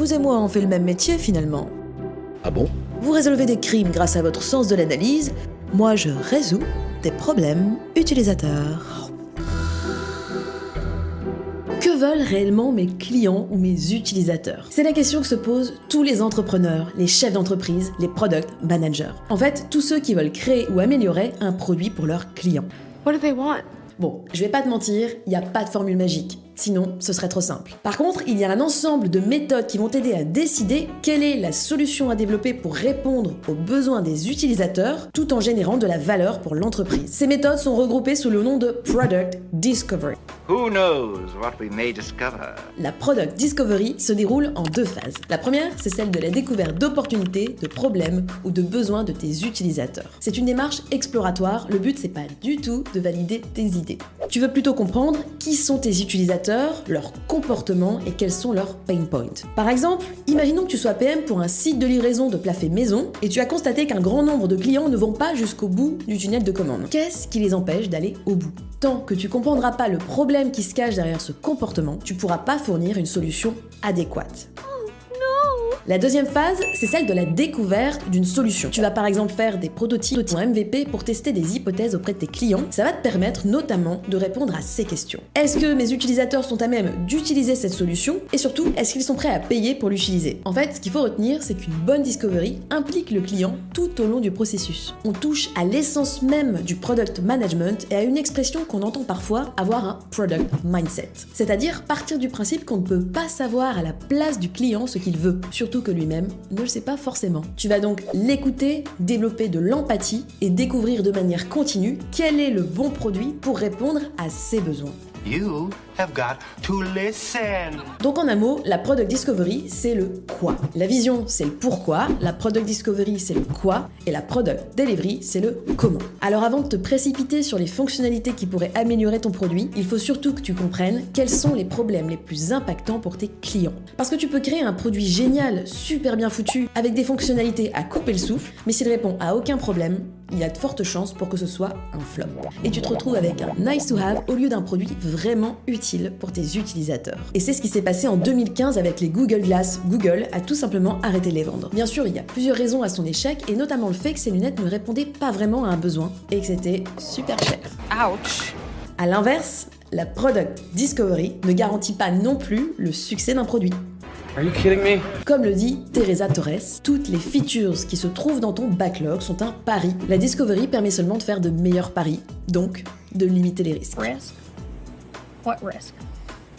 Vous et moi, on fait le même métier finalement. Ah bon? Vous résolvez des crimes grâce à votre sens de l'analyse, moi je résous des problèmes utilisateurs. Que veulent réellement mes clients ou mes utilisateurs? C'est la question que se posent tous les entrepreneurs, les chefs d'entreprise, les product managers. En fait, tous ceux qui veulent créer ou améliorer un produit pour leurs clients. What do they want? Bon, je vais pas te mentir, il n'y a pas de formule magique. Sinon, ce serait trop simple. Par contre, il y a un ensemble de méthodes qui vont t'aider à décider quelle est la solution à développer pour répondre aux besoins des utilisateurs, tout en générant de la valeur pour l'entreprise. Ces méthodes sont regroupées sous le nom de Product Discovery. Who knows what we may discover? La Product Discovery se déroule en 2 phases. La première, c'est celle de la découverte d'opportunités, de problèmes ou de besoins de tes utilisateurs. C'est une démarche exploratoire, le but c'est pas du tout de valider tes idées. Tu veux plutôt comprendre qui sont tes utilisateurs, leur comportement et quels sont leurs pain points. Par exemple, imaginons que tu sois PM pour un site de livraison de plats faits maison et tu as constaté qu'un grand nombre de clients ne vont pas jusqu'au bout du tunnel de commande. Qu'est-ce qui les empêche d'aller au bout? Tant que tu comprendras pas le problème qui se cache derrière ce comportement, tu pourras pas fournir une solution adéquate. La deuxième phase, c'est celle de la découverte d'une solution. Tu vas par exemple faire des prototypes en MVP pour tester des hypothèses auprès de tes clients. Ça va te permettre notamment de répondre à ces questions. Est-ce que mes utilisateurs sont à même d'utiliser cette solution? Et surtout, est-ce qu'ils sont prêts à payer pour l'utiliser? En fait, ce qu'il faut retenir, c'est qu'une bonne discovery implique le client tout au long du processus. On touche à l'essence même du product management et à une expression qu'on entend parfois, avoir un product mindset. C'est-à-dire partir du principe qu'on ne peut pas savoir à la place du client ce qu'il veut, surtout que lui-même ne le sait pas forcément. Tu vas donc l'écouter, développer de l'empathie et découvrir de manière continue quel est le bon produit pour répondre à ses besoins. You have got to listen. Donc en un mot, la Product Discovery, c'est le quoi. La vision, c'est le pourquoi, la Product Discovery, c'est le quoi, et la Product Delivery, c'est le comment. Alors avant de te précipiter sur les fonctionnalités qui pourraient améliorer ton produit, il faut surtout que tu comprennes quels sont les problèmes les plus impactants pour tes clients. Parce que tu peux créer un produit génial, super bien foutu, avec des fonctionnalités à couper le souffle, mais s'il répond à aucun problème, il y a de fortes chances pour que ce soit un flop. Et tu te retrouves avec un nice to have au lieu d'un produit vraiment utile pour tes utilisateurs. Et c'est ce qui s'est passé en 2015 avec les Google Glass. Google a tout simplement arrêté de les vendre. Bien sûr, il y a plusieurs raisons à son échec, et notamment le fait que ces lunettes ne répondaient pas vraiment à un besoin, et que c'était super cher. Ouch. A l'inverse, la Product Discovery ne garantit pas non plus le succès d'un produit. Are you kidding me? Comme le dit Teresa Torres, toutes les features qui se trouvent dans ton backlog sont un pari. La Discovery permet seulement de faire de meilleurs paris, donc de limiter les risques. Risk? What risk?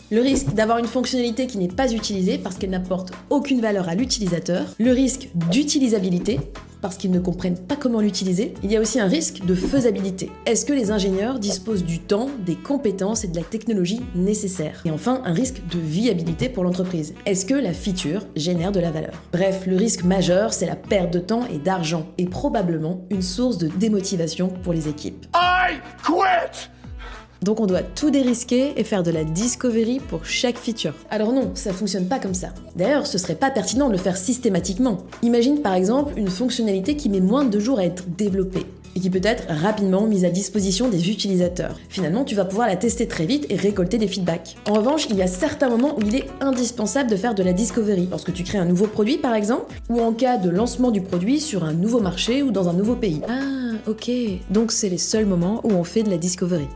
Le risque d'avoir une fonctionnalité qui n'est pas utilisée parce qu'elle n'apporte aucune valeur à l'utilisateur, le risque d'utilisabilité, parce qu'ils ne comprennent pas comment l'utiliser. Il y a aussi un risque de faisabilité. Est-ce que les ingénieurs disposent du temps, des compétences et de la technologie nécessaires? Et enfin, un risque de viabilité pour l'entreprise. Est-ce que la feature génère de la valeur? Bref, le risque majeur, c'est la perte de temps et d'argent, et probablement une source de démotivation pour les équipes. I quit! Donc on doit tout dérisquer et faire de la discovery pour chaque feature. Alors non, ça fonctionne pas comme ça. D'ailleurs, ce serait pas pertinent de le faire systématiquement. Imagine par exemple une fonctionnalité qui met moins de 2 jours à être développée et qui peut être rapidement mise à disposition des utilisateurs. Finalement, tu vas pouvoir la tester très vite et récolter des feedbacks. En revanche, il y a certains moments où il est indispensable de faire de la discovery. Lorsque tu crées un nouveau produit par exemple, ou en cas de lancement du produit sur un nouveau marché ou dans un nouveau pays. Ah, ok. Donc c'est les seuls moments où on fait de la discovery.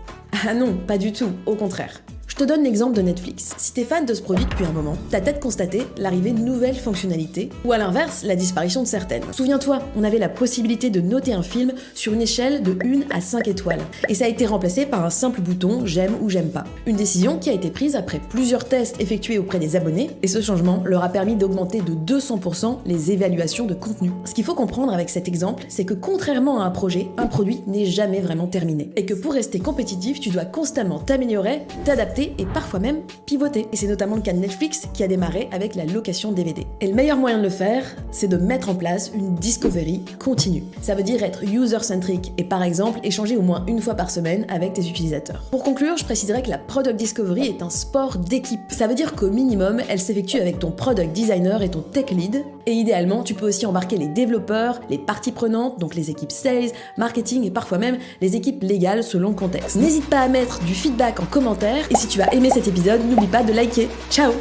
Ah non, pas du tout, au contraire. Je te donne l'exemple de Netflix. Si t'es fan de ce produit depuis un moment, t'as peut-être constaté l'arrivée de nouvelles fonctionnalités, ou à l'inverse, la disparition de certaines. Souviens-toi, on avait la possibilité de noter un film sur une échelle de 1 à 5 étoiles, et ça a été remplacé par un simple bouton « j'aime » ou « j'aime pas ». Une décision qui a été prise après plusieurs tests effectués auprès des abonnés, et ce changement leur a permis d'augmenter de 200% les évaluations de contenu. Ce qu'il faut comprendre avec cet exemple, c'est que contrairement à un projet, un produit n'est jamais vraiment terminé, et que pour rester compétitif, tu dois constamment t'améliorer, t'adapter et parfois même pivoter. Et c'est notamment le cas de Netflix qui a démarré avec la location DVD. Et le meilleur moyen de le faire, c'est de mettre en place une discovery continue. Ça veut dire être user-centric et par exemple échanger au moins une fois par semaine avec tes utilisateurs. Pour conclure, je préciserai que la Product Discovery est un sport d'équipe. Ça veut dire qu'au minimum, elle s'effectue avec ton Product Designer et ton Tech Lead. Et idéalement, tu peux aussi embarquer les développeurs, les parties prenantes, donc les équipes sales, marketing et parfois même les équipes légales selon le contexte. N'hésite pas à mettre du feedback en commentaire et si tu as aimé cet épisode, n'oublie pas de liker. Ciao!